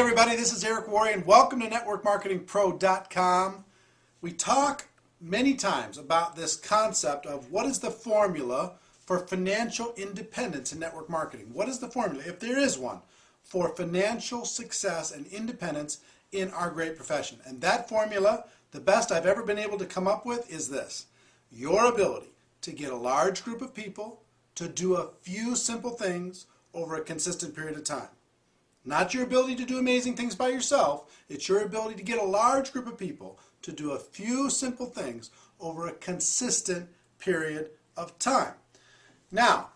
everybody, this is Worre and welcome to networkmarketingpro.com. We talk many times about this concept of what is the formula for financial independence in network marketing. What is the formula, if there is one, for financial success and independence in our great profession? And that formula, the best I've ever been able to come up with, is this: your ability to get a large group of people to do a few simple things over a consistent period of time. Not your ability to do amazing things by yourself. It's your ability to get a large group of people to do a few simple things over a consistent period of time. Now,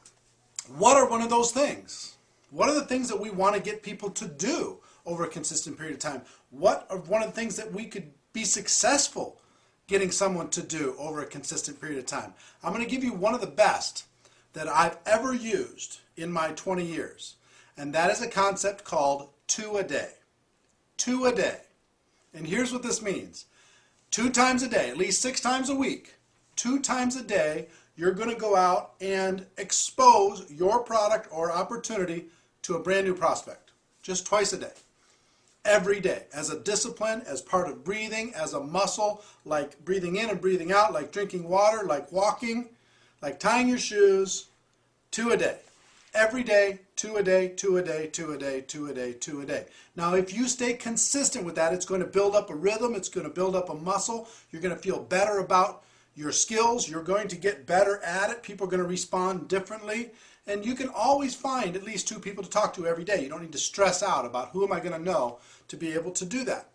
what are one of those things? What are the things that we want to get people to do over a consistent period of time? What are one of the things that we could be successful getting someone to do over a consistent period of time? I'm going to give you one of the best that I've ever used in my 20 years. And that is a concept called 2 a day. 2 a day. And here's what this means. 2 times a day, at least 6 times a week, 2 times a day, you're going to go out and expose your product or opportunity to a brand new prospect. Just twice a day. Every day. As a discipline, as part of breathing, as a muscle, like breathing in and breathing out, like drinking water, like walking, like tying your shoes. 2 a day. Every day, 2 a day, 2 a day, 2 a day, 2 a day, 2 a day. Now, if you stay consistent with that, it's going to build up a rhythm. It's going to build up a muscle. You're going to feel better about your skills. You're going to get better at it. People are going to respond differently. And you can always find at least 2 people to talk to every day. You don't need to stress out about who am I going to know to be able to do that.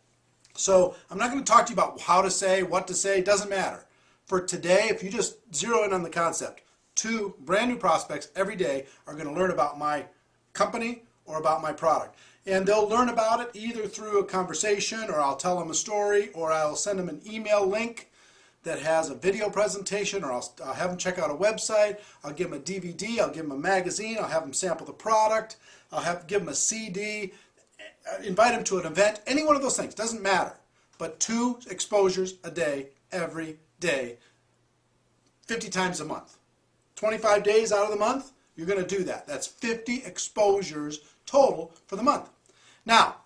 So I'm not going to talk to you about how to say, what to say. It doesn't matter. For today, if you just zero in on the concept, 2 brand new prospects every day are going to learn about my company or about my product. And they'll learn about it either through a conversation, or I'll tell them a story, or I'll send them an email link that has a video presentation, or I'll have them check out a website. I'll give them a DVD, I'll give them a magazine, I'll have them sample the product, give them a CD, invite them to an event. Any one of those things, doesn't matter. But 2 exposures a day, every day, 50 times a month. 25 days out of the month, you're going to do that. That's 50 exposures total for the month. Now,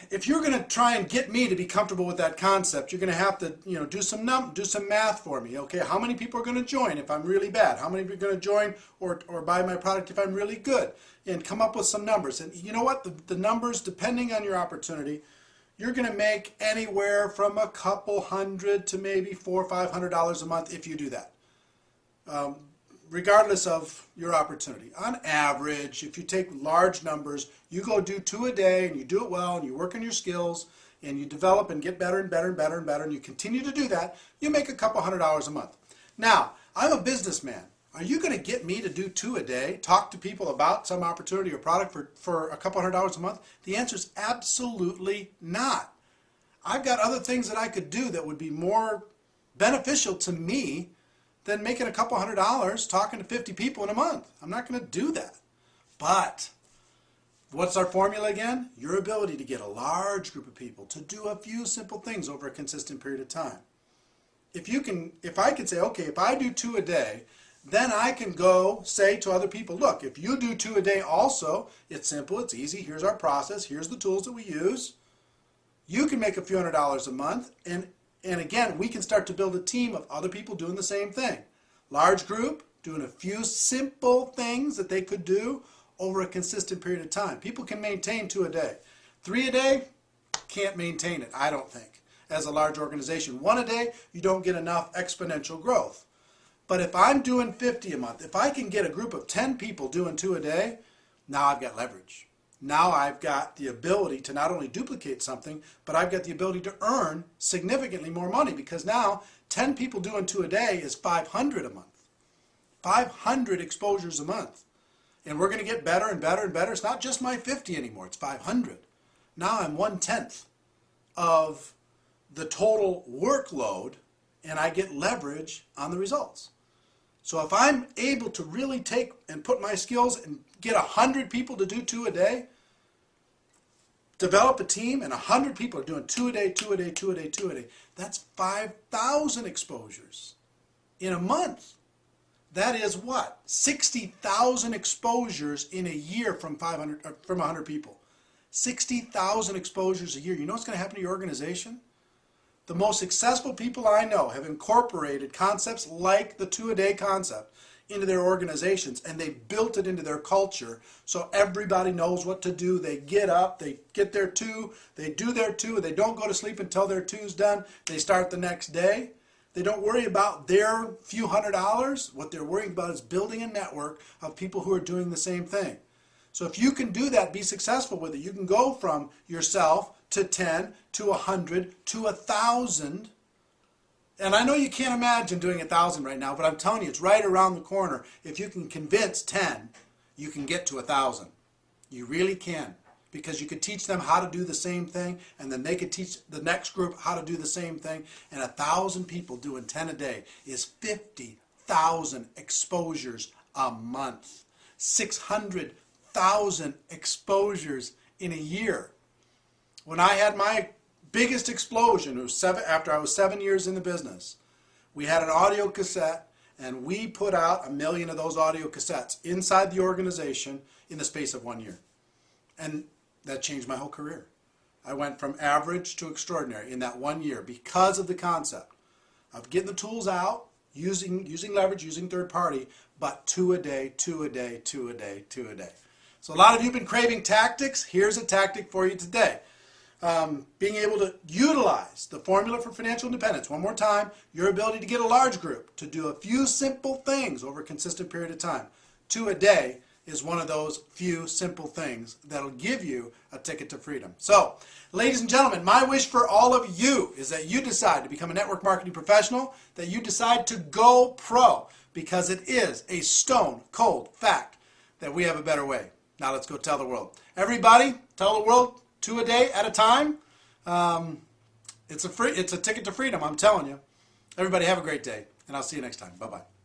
if you're going to try and get me to be comfortable with that concept, you're going to have to, do some math for me. Okay, how many people are going to join if I'm really bad? How many are going to join or buy my product if I'm really good? And come up with some numbers. And you know what? The numbers, depending on your opportunity, you're going to make anywhere from a couple hundred to maybe $400 or $500 a month if you do that. Regardless of your opportunity. On average, if you take large numbers, you go do 2 a day and you do it well and you work on your skills and you develop and get better and better and better and better and you continue to do that, you make a couple $100 a month. Now, I'm a businessman. Are you going to get me to do 2 a day, talk to people about some opportunity or product for a couple $100 a month? The answer is absolutely not. I've got other things that I could do that would be more beneficial to me than making a couple $100 talking to 50 people in a month. I'm not going to do that. But what's our formula again? Your ability to get a large group of people to do a few simple things over a consistent period of time. If I can say, okay, if I do 2 a day, then I can go say to other people, look, if you do 2 a day also, it's simple, it's easy, here's our process, here's the tools that we use. You can make a few $100s a month, and again, we can start to build a team of other people doing the same thing. Large group, doing a few simple things that they could do over a consistent period of time. People can maintain 2 a day. 3 a day, can't maintain it, I don't think, as a large organization. 1 a day, you don't get enough exponential growth. But if I'm doing 50 a month, if I can get a group of 10 people doing 2 a day, now I've got leverage. Now I've got the ability to not only duplicate something, but I've got the ability to earn significantly more money, because now 10 people doing 2 a day is 500 a month. 500 exposures a month. And we're going to get better and better and better. It's not just my 50 anymore, it's 500. Now I'm 1/10 of the total workload, and I get leverage on the results. So if I'm able to really take and put my skills and get 100 people to do 2 a day, develop a team, and 100 people are doing 2 a day, 2 a day, 2 a day, 2 a day, that's 5,000 exposures in a month. That is what? 60,000 exposures in a year from 100 people. 60,000 exposures a year. You know what's going to happen to your organization? The most successful people I know have incorporated concepts like the 2-a-day concept into their organizations, and they built it into their culture so everybody knows what to do. They get up, they get their 2, they do their 2, they don't go to sleep until their 2's done. They start the next day. They don't worry about their few $100. What they're worrying about is building a network of people who are doing the same thing. So if you can do that, be successful with it, you can go from yourself to 10, to 100, to 1,000. And I know you can't imagine doing 1,000 right now, but I'm telling you, it's right around the corner. If you can convince 10, you can get to 1,000. You really can. Because you could teach them how to do the same thing, and then they could teach the next group how to do the same thing. And 1,000 people doing 10 a day is 50,000 exposures a month. 600,000 exposures in a year. When I had my biggest explosion, it was after I was 7 years in the business. We had an audio cassette, and we put out 1 million of those audio cassettes inside the organization in the space of 1 year. And that changed my whole career. I went from average to extraordinary in that 1 year because of the concept of getting the tools out, using leverage, using third party, but 2 a day, 2 a day, 2 a day, 2 a day. So a lot of you have been craving tactics. Here's a tactic for you today. Being able to utilize the formula for financial independence. One more time, your ability to get a large group to do a few simple things over a consistent period of time. 2 a day is one of those few simple things that'll give you a ticket to freedom. So, ladies and gentlemen, my wish for all of you is that you decide to become a network marketing professional, that you decide to go pro, because it is a stone cold fact that we have a better way. Now let's go tell the world. Everybody, tell the world, 2 a day at a time. It's a ticket to freedom, I'm telling you. Everybody have a great day, and I'll see you next time. Bye-bye.